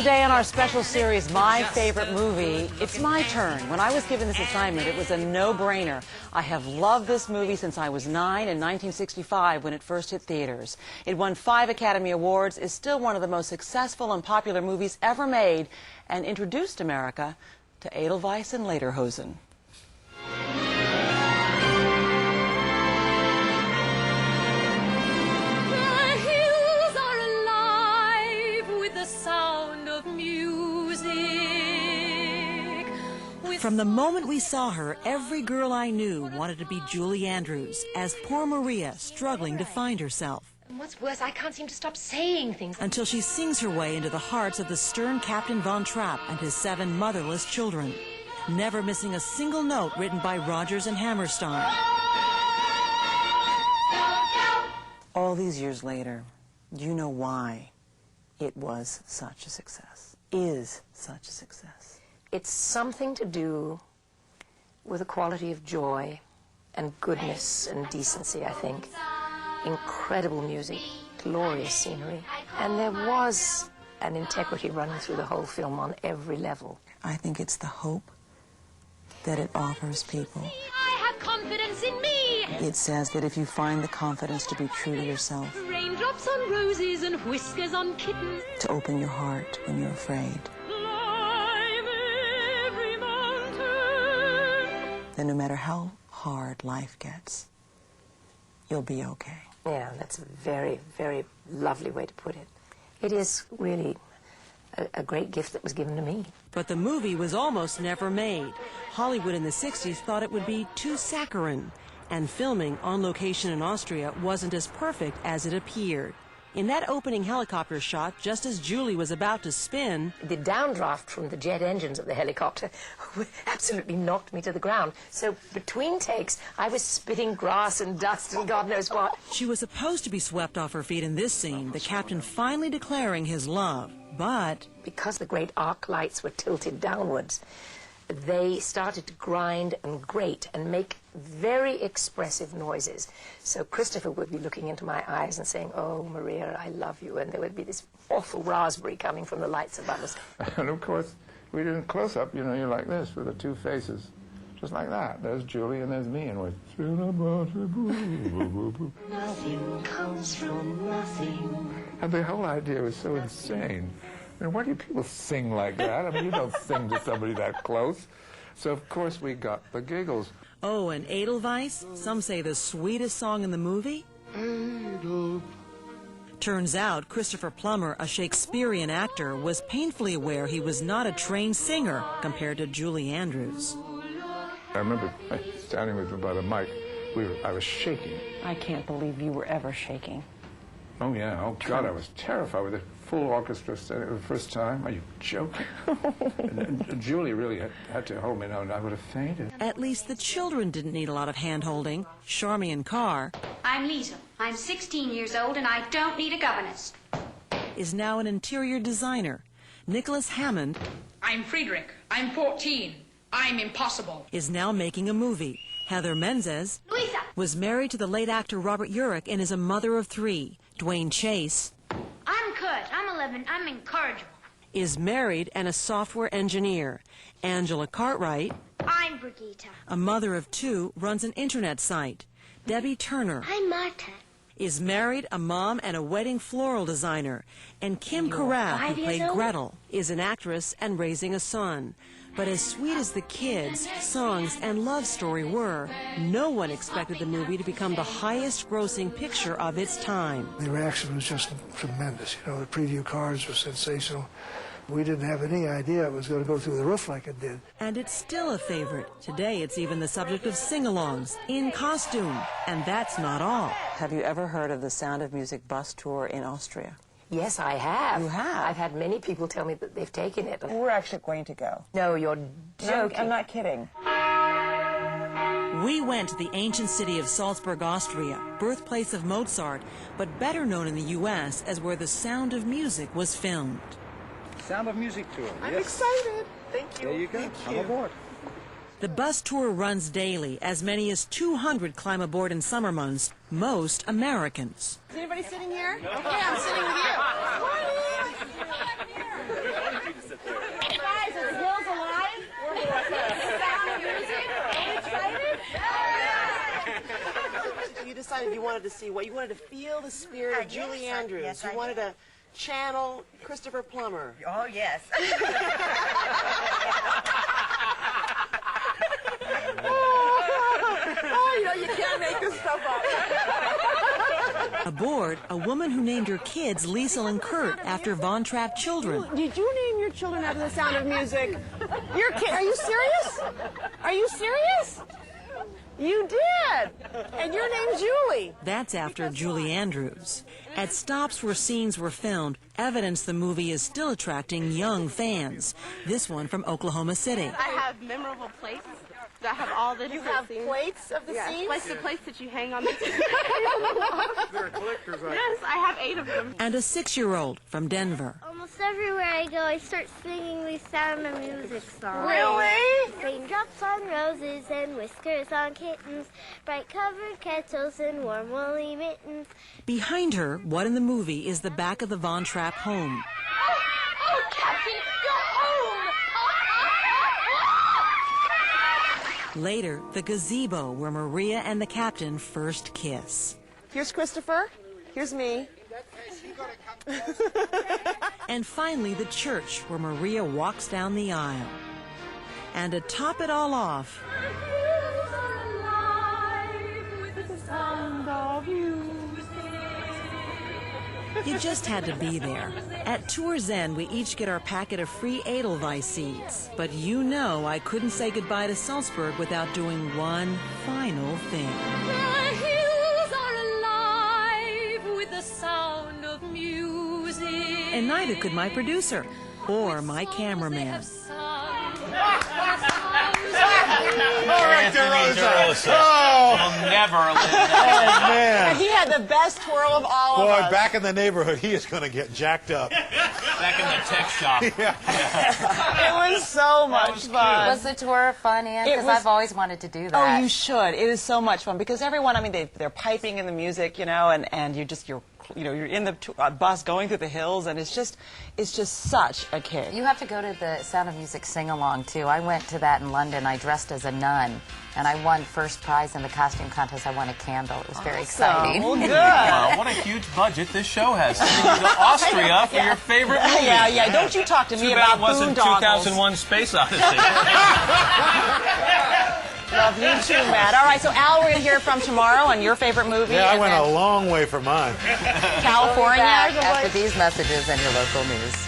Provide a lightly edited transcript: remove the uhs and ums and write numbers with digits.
Today on our special series, My Favorite Movie, it's my turn. When I was given this assignment, it was a no-brainer. I have loved this movie since I was 9 in 1965 when it first hit theaters. It won 5 Academy Awards, is still one of the most successful and popular movies ever made, and introduced America to Edelweiss and Lederhosen. From the moment we saw her, every girl I knew wanted to be Julie Andrews, as poor Maria struggling to find herself. And what's worse, I can't seem to stop saying things. Until she sings her way into the hearts of the stern Captain Von Trapp and his 7 motherless children, never missing a single note written by Rodgers and Hammerstein. All these years later, you know why it was such a success, is such a success. It's something to do with a quality of joy and goodness and decency, I think. Incredible music, glorious scenery, and there was an integrity running through the whole film on every level. I think it's the hope that it offers people. I have confidence in me. It says that if you find the confidence to be true to yourself, Raindrops on roses and whiskers on kittens, to open your heart when you're afraid, then no matter how hard life gets, you'll be okay. Yeah, that's a very, very lovely way to put it. It is really a great gift that was given to me. But the movie was almost never made. Hollywood in the 60s thought it would be too saccharine, and filming on location in Austria wasn't as perfect as it appeared. In that opening helicopter shot, just as Julie was about to spin, the downdraft from the jet engines of the helicopter absolutely knocked me to the ground. So between takes, I was spitting grass and dust and God knows what. She was supposed to be swept off her feet in this scene, the captain finally declaring his love. But because the great arc lights were tilted downwards, they started to grind and grate and make very expressive noises. So Christopher would be looking into my eyes and saying, "Oh, Maria, I love you," and there would be this awful raspberry coming from the lights above us. And of course, we did a close-up, you know, you're like this with the 2 faces, just like that. There's Julie and there's me, and we're... nothing comes from nothing. And the whole idea was so insane. I mean, why do people sing like that? I mean, you don't sing to somebody that close. So, of course, we got the giggles. oh, and Edelweiss, some say the sweetest song in the movie? Turns out Christopher Plummer, a Shakespearean actor, was painfully aware he was not a trained singer compared to Julie Andrews. I remember standing with him by the mic. I was shaking. I can't believe you were ever shaking. Oh, yeah. Oh, God, I was terrified with the full orchestra standing for the first time. Are you joking? and Julie really had to hold me down, and I would have fainted. At least the children didn't need a lot of hand-holding. Charmian Carr I'm Lisa. I'm 16 years old, and I don't need a governess. is now an interior designer. Nicholas Hammond I'm Friedrich. I'm 14. I'm impossible. is now making a movie. Heather Menzes Louisa! was married to the late actor Robert Urich and is a mother of 3. Dwayne Chase I'm Kurt. I'm 11. I'm incorrigible. is married and a software engineer. Angela Cartwright, I'm Brigitte. a mother of 2, runs an internet site. Debbie Turner I'm Marta. is married, a mom, and a wedding floral designer. And Kim Carrath, 5 who years played old? Gretel, is an actress and raising a son. But as sweet as the kids, songs, and love story were, no one expected the movie to become the highest-grossing picture of its time. The reaction was just tremendous. You know, the preview cards were sensational. We didn't have any idea it was going to go through the roof like it did. And it's still a favorite. Today, it's even the subject of sing-alongs, in costume. And that's not all. Have you ever heard of the Sound of Music bus tour in Austria? Yes, I have. You have? I've had many people tell me that they've taken it. We're actually going to go. No, you're joking. I'm not kidding. We went to the ancient city of Salzburg, Austria, birthplace of Mozart, but better known in the U.S. as where the Sound of Music was filmed. Sound of Music tour. I'm excited. Thank you. There you go. Come aboard. The bus tour runs daily. As many as 200 climb aboard in summer months, most Americans. Is anybody sitting here? Okay, I'm sitting with you. decided you wanted to see what? You wanted to feel the spirit of Julie Andrews. Yes, you wanted to channel Christopher Plummer. Oh, yes. Oh, you know, you can't make this stuff up. Aboard, a woman who named her kids Liesel and Kurt after Von Trapp children. Did you name your children after the Sound of Music? Your kid? Are you serious? Are you serious? You did. And your name's Julie. That's after Julie Andrews. At stops where scenes were filmed, evidence the movie is still attracting young fans. This one from Oklahoma City. I have memorable plates that have all the You have plates of the scenes? Like the plates that you hang on the They're collector's items. Yes, I have 8 of them. And a 6-year-old from Denver. Almost everywhere I go, I start singing these Sound of Music songs. Really? Raindrops on roses and whiskers on kittens, bright covered kettles and warm woolly mittens. Behind her, what in the movie is the back of the Von Trapp home. Oh, Captain, you're home! Later, the gazebo where Maria and the captain first kiss. Here's Christopher. Here's me. And finally, the church where Maria walks down the aisle. And to top it all off, you just had to be there. At tour's end, we each get our packet of free Edelweiss seeds. But you know I couldn't say goodbye to Salzburg without doing one final thing. The hills are alive with the sound of music. And neither could my producer or my cameraman. You'll never live that. Oh, man. And he had the best twirl of all of us. Boy, back in the neighborhood, he is going to get jacked up. Back in the tech shop. Yeah. It was so much fun. Was the tour fun, Ann? Because I've always wanted to do that. Oh, you should. It is so much fun because everyone, I mean, they're piping in the music, you know, and you're in the bus going through the hills, and it's just such a kick. You have to go to the Sound of Music sing-along, too. I went to that in London. I dressed as a nun, and I won first prize in the costume contest. I won a candle. It was very exciting. Well, good. Wow, what a huge budget this show has. Sending you to Austria for your favorite movie. Yeah. Don't you talk to me about Too bad it wasn't boondoggles. 2001 Space Odyssey. Love you too, Matt. All right, so Al, we're going to hear from tomorrow on your favorite movie. Yeah, I went a long way for mine. California. After these messages and your local news.